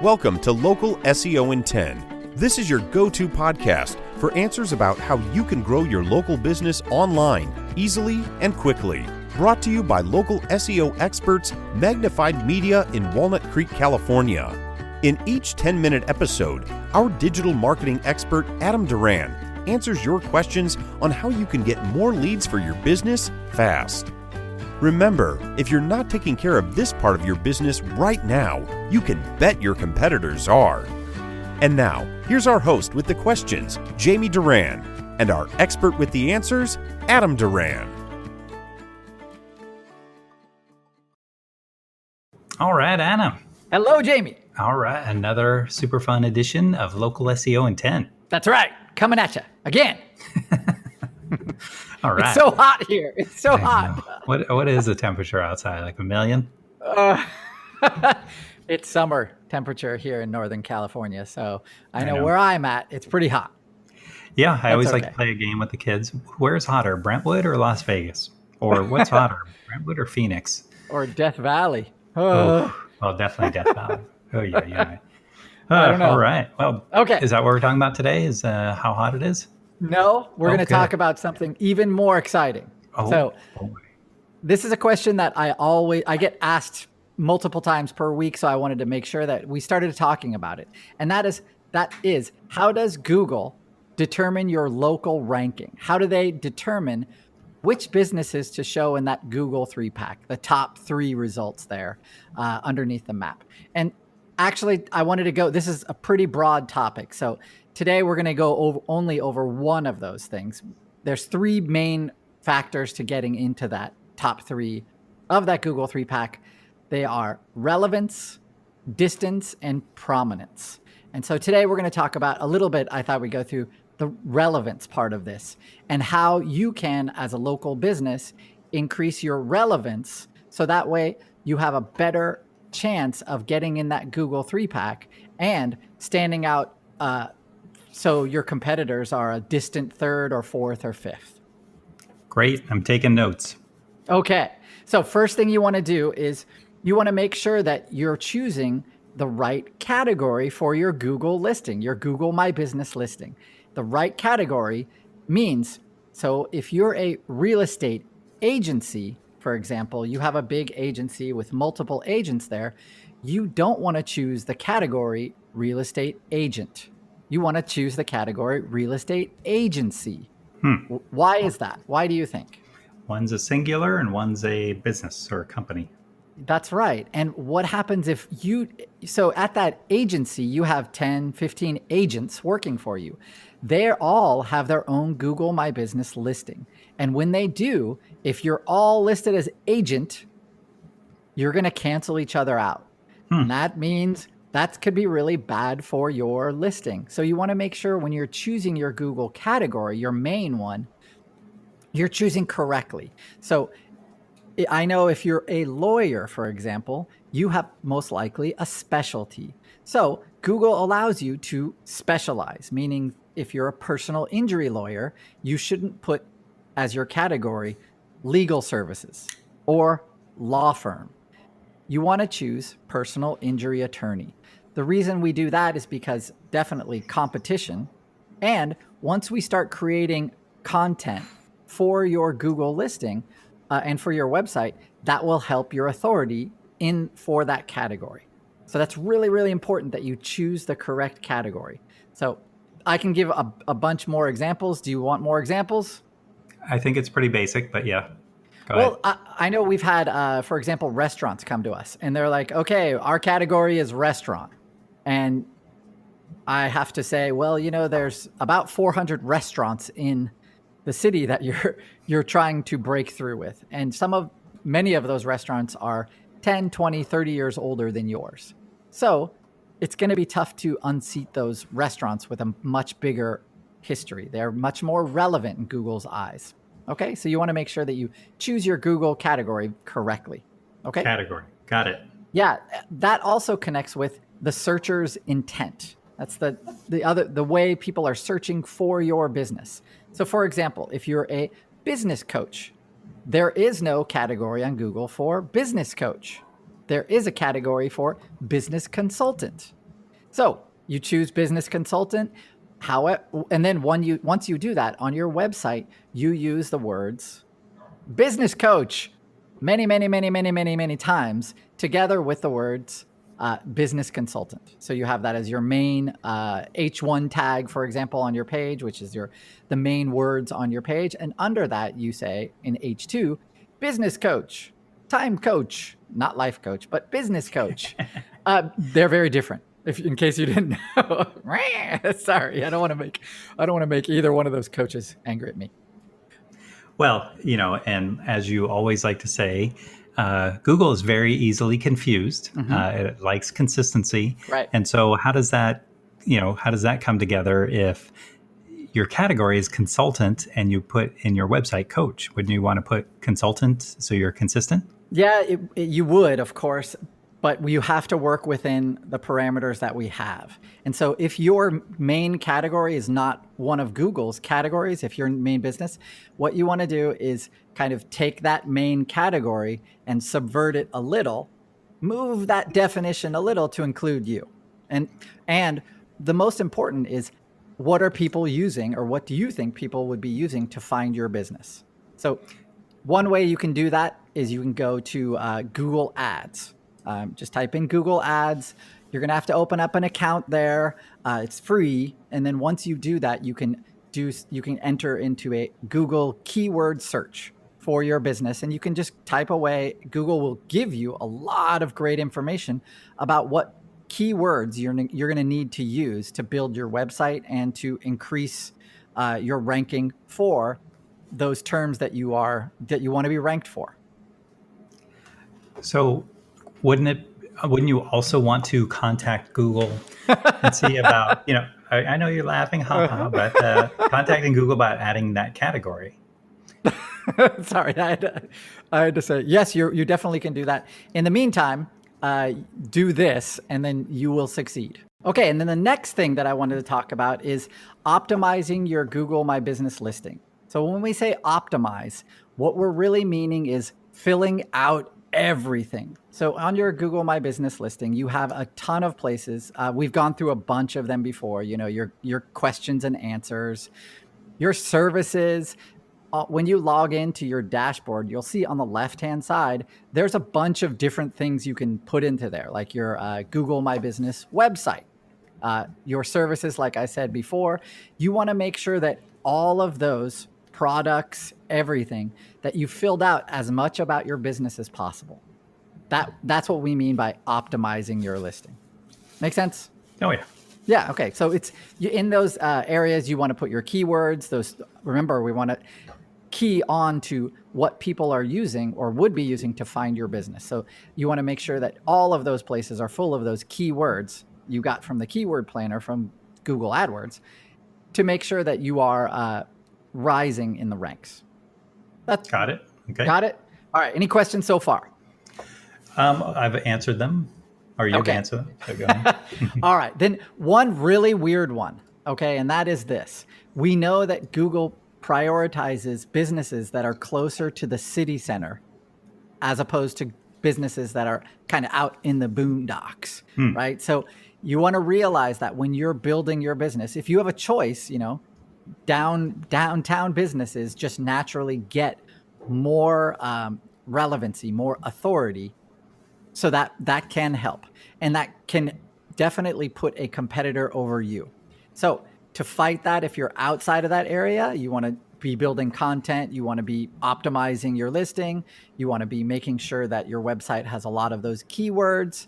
Welcome to Local SEO in 10. This is your go-to podcast for answers about how you can grow your local business online easily and quickly. Brought to you by local SEO experts Magnified Media in Walnut Creek, California. In each 10-minute episode, our digital marketing expert Adam Duran answers your questions on how you can get more leads for your business fast. Remember, if you're not taking care of this part of your business right now, you can bet your competitors are. And now, here's our host with the questions, Jamie Duran, and our expert with the answers, Adam Duran. All right, Anna. Hello, Jamie. All right, another super fun edition of Local SEO in 10. That's right. Coming at you again. All right. It's so hot here. It's so hot. What is the temperature outside? Like 1,000,000? It's summer temperature here in Northern California. So I know where I'm at. It's pretty hot. Yeah, I always like to play a game with the kids. Where's hotter, Brentwood or Las Vegas? Or what's hotter, Brentwood or Phoenix? Or Death Valley. Well, definitely Death Valley. Oh, yeah. I don't know. All right. Well, okay. Is that what we're talking about today? Is how hot it is? No, we're going to talk about something even more exciting. This is a question that I get asked multiple times per week. So I wanted to make sure that we started talking about it. And that is how does Google determine your local ranking? How do they determine which businesses to show in that Google 3-pack, the top 3 results there underneath the map? And actually, I wanted to go, this is a pretty broad topic. So today we're going to go only over one of those things. There's 3 main factors to getting into that top 3 of that Google 3-pack. They are relevance, distance, and prominence. And so today we're going to talk about a little bit, I thought we'd go through the relevance part of this and how you can, as a local business, increase your relevance so that way you have a better chance of getting in that Google 3-pack and standing out so your competitors are a distant 3rd or 4th or 5th. Great. I'm taking notes. Okay. So first thing you want to do is you want to make sure that you're choosing the right category for your Google listing, your Google My Business listing. The right category means, so if you're a real estate agency, for example, you have a big agency with multiple agents there, you don't want to choose the category real estate agent. You want to choose the category real estate agency. Why is that? Why do you think? One's a singular and one's a business or a company. That's right. And what happens if so at that agency, you have 10, 15 agents working for you. They all have their own Google My Business listing. And when they do, if you're all listed as agent, you're going to cancel each other out. And that means that could be really bad for your listing. So you want to make sure when you're choosing your Google category, your main one, you're choosing correctly. So I know if you're a lawyer, for example, you have most likely a specialty. So Google allows you to specialize, meaning if you're a personal injury lawyer, you shouldn't put as your category legal services or law firm. You want to choose personal injury attorney. The reason we do that is because definitely competition. And once we start creating content for your Google listing and for your website, that will help your authority for that category. So that's really, really important that you choose the correct category. So I can give a bunch more examples. Do you want more examples? I think it's pretty basic, but yeah. Well, I know we've had, for example, restaurants come to us and they're like, okay, our category is restaurant. And I have to say, well, there's about 400 restaurants in the city that you're trying to break through with. And many of those restaurants are 10, 20, 30 years older than yours. So it's going to be tough to unseat those restaurants with a much bigger history. They're much more relevant in Google's eyes. Okay, so you want to make sure that you choose your Google category correctly. Okay. Category. Got it. Yeah, that also connects with the searcher's intent. That's the way people are searching for your business. So for example, if you're a business coach, there is no category on Google for business coach. There is a category for business consultant. So you choose business consultant. And then once you do that on your website, you use the words business coach many times together with the words business consultant. So you have that as your main H1 tag, for example, on your page, which is the main words on your page. And under that, you say in H2, business coach, time coach, not life coach, but business coach. They're very different. In case you didn't know. Sorry, I don't want to make either one of those coaches angry at me. Well, and as you always like to say, Google is very easily confused. It likes consistency. Right. And so how does that come together if your category is consultant and you put in your website coach? Wouldn't you want to put consultant so you're consistent? Yeah, you would, of course. But you have to work within the parameters that we have. And so if your main category is not one of Google's categories, if your main business, what you want to do is kind of take that main category and subvert it a little, move that definition a little to include you. And the most important is, what are people using, or what do you think people would be using to find your business? So one way you can do that is you can go to Google Ads. Just type in Google Ads. You're going to have to open up an account there. It's free. And then once you do that, you can enter into a Google keyword search for your business. And you can just type away. Google will give you a lot of great information about what keywords you're going to need to use to build your website and to increase your ranking for those terms that you want to be ranked for. So wouldn't you also want to contact Google and see about, I know you're laughing, but contacting Google about adding that category? Sorry, I had to say, yes, you definitely can do that. In the meantime, do this and then you will succeed. Okay, and then the next thing that I wanted to talk about is optimizing your Google My Business listing. So when we say optimize, what we're really meaning is filling out everything. So on your Google My Business listing, you have a ton of places. We've gone through a bunch of them before, your questions and answers, your services. When you log into your dashboard, you'll see on the left-hand side, there's a bunch of different things you can put into there, like your Google My Business website, your services, like I said before. You want to make sure that all of those products, everything, that you filled out as much about your business as possible. That's what we mean by optimizing your listing. Make sense? Oh, yeah. Yeah. Okay. So it's in those areas you want to put your keywords. Remember, we want to key on to what people are using or would be using to find your business. So you want to make sure that all of those places are full of those keywords you got from the keyword planner from Google AdWords to make sure that you are rising in the ranks. Got it. Okay. Got it. All right. Any questions so far? I've answered them. Or you've answered them. So go ahead. All right. Then one really weird one. Okay. And that is this. We know that Google prioritizes businesses that are closer to the city center as opposed to businesses that are kind of out in the boondocks, right? So you want to realize that when you're building your business, if you have a choice, downtown businesses just naturally get more relevancy, more authority. So that can help. And that can definitely put a competitor over you. So to fight that, if you're outside of that area, you want to be building content, you want to be optimizing your listing, you want to be making sure that your website has a lot of those keywords,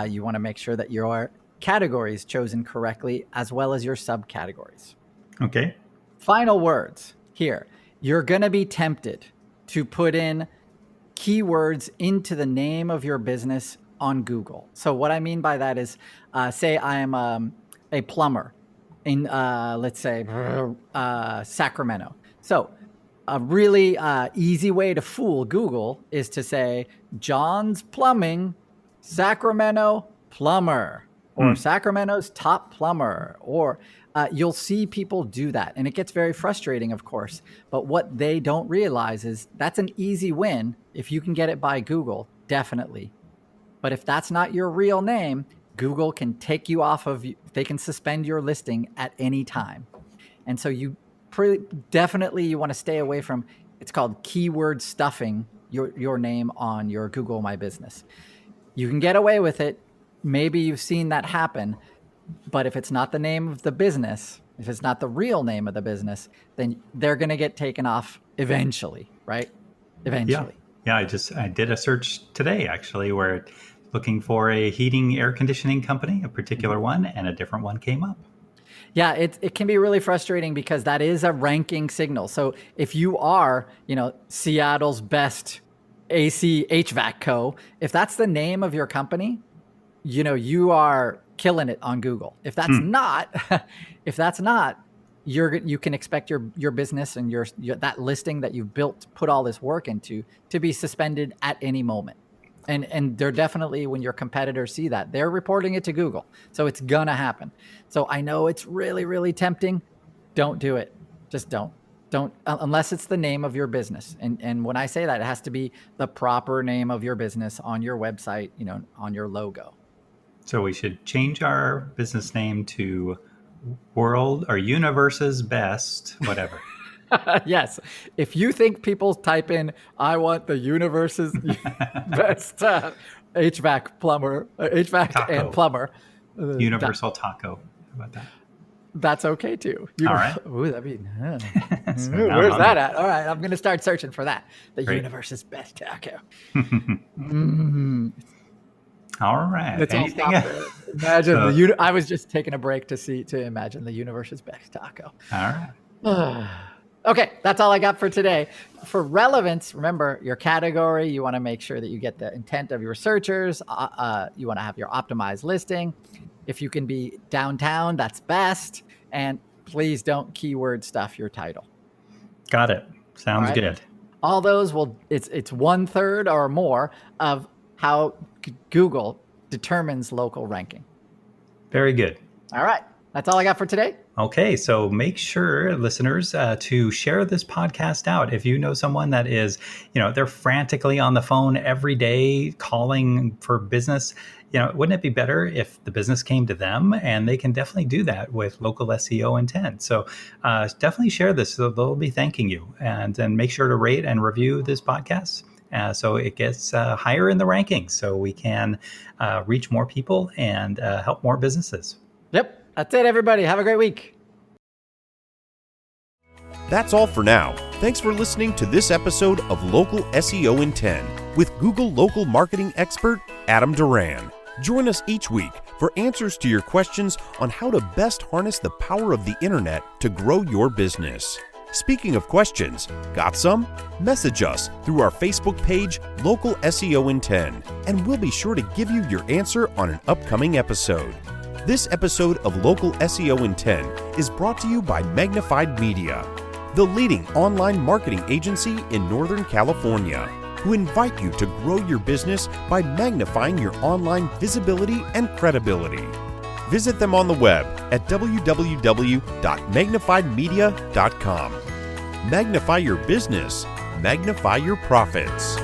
you want to make sure that your category is chosen correctly, as well as your subcategories. Okay. Final words here. You're going to be tempted to put in keywords into the name of your business on Google. So what I mean by that is, say I am a plumber in, let's say, Sacramento. So a really easy way to fool Google is to say, John's Plumbing, Sacramento plumber, or Sacramento's top plumber, or you'll see people do that. And it gets very frustrating, of course. But what they don't realize is that's an easy win. If you can get it by Google, definitely. But if that's not your real name, Google can take you off of, they can suspend your listing at any time. And so you definitely you want to stay away from, it's called keyword stuffing your name on your Google My Business. You can get away with it. Maybe you've seen that happen, but if it's not the name of the business, if it's not the real name of the business, then they're going to get taken off eventually, right? Eventually. Yeah. I did a search today actually where looking for a heating air conditioning company, a particular one, and a different one came up. Yeah, it can be really frustrating because that is a ranking signal. So if you are, Seattle's best AC HVAC co, if that's the name of your company, you are killing it on Google. If that's not, you can expect your business and your that listing that you've built, put all this work into, to be suspended at any moment. And they're definitely, when your competitors see that, they're reporting it to Google. So it's gonna happen. So I know it's really, really tempting. Don't do it. Just don't. Don't, unless it's the name of your business. And when I say that, it has to be the proper name of your business on your website, on your logo. So we should change our business name to World or Universe's Best, whatever. Yes. If you think people type in, I want the universe's best HVAC plumber, HVAC taco. And plumber. Universal taco. How about that? That's okay too. All right. Ooh, that'd be, So where's that at? All right. I'm going to start searching for that. The Great. universe's best taco. All right. Let's all Anything stop else? there. Imagine I was just taking a break to imagine the universe's best taco. All right. Okay, that's all I got for today. For relevance, remember your category. You want to make sure that you get the intent of your searchers. You want to have your optimized listing. If you can be downtown, that's best. And please don't keyword stuff your title. Got it. Sounds good. All those it's 1/3 or more of how Google determines local ranking. Very good. All right. That's all I got for today. Okay, so make sure, listeners, to share this podcast out. If you know someone that is, they're frantically on the phone every day calling for business, wouldn't it be better if the business came to them? And they can definitely do that with local SEO intent. So definitely share this. So they'll be thanking you. And then make sure to rate and review this podcast. So it gets higher in the rankings so we can reach more people and help more businesses. Yep. That's it, everybody. Have a great week. That's all for now. Thanks for listening to this episode of Local SEO in 10 with Google local marketing expert Adam Duran. Join us each week for answers to your questions on how to best harness the power of the internet to grow your business. Speaking of questions, got some? Message us through our Facebook page, Local SEO in 10, and we'll be sure to give you your answer on an upcoming episode. This episode of Local SEO in 10 is brought to you by Magnified Media, the leading online marketing agency in Northern California, who invite you to grow your business by magnifying your online visibility and credibility. Visit them on the web at www.magnifiedmedia.com. Magnify your business, magnify your profits.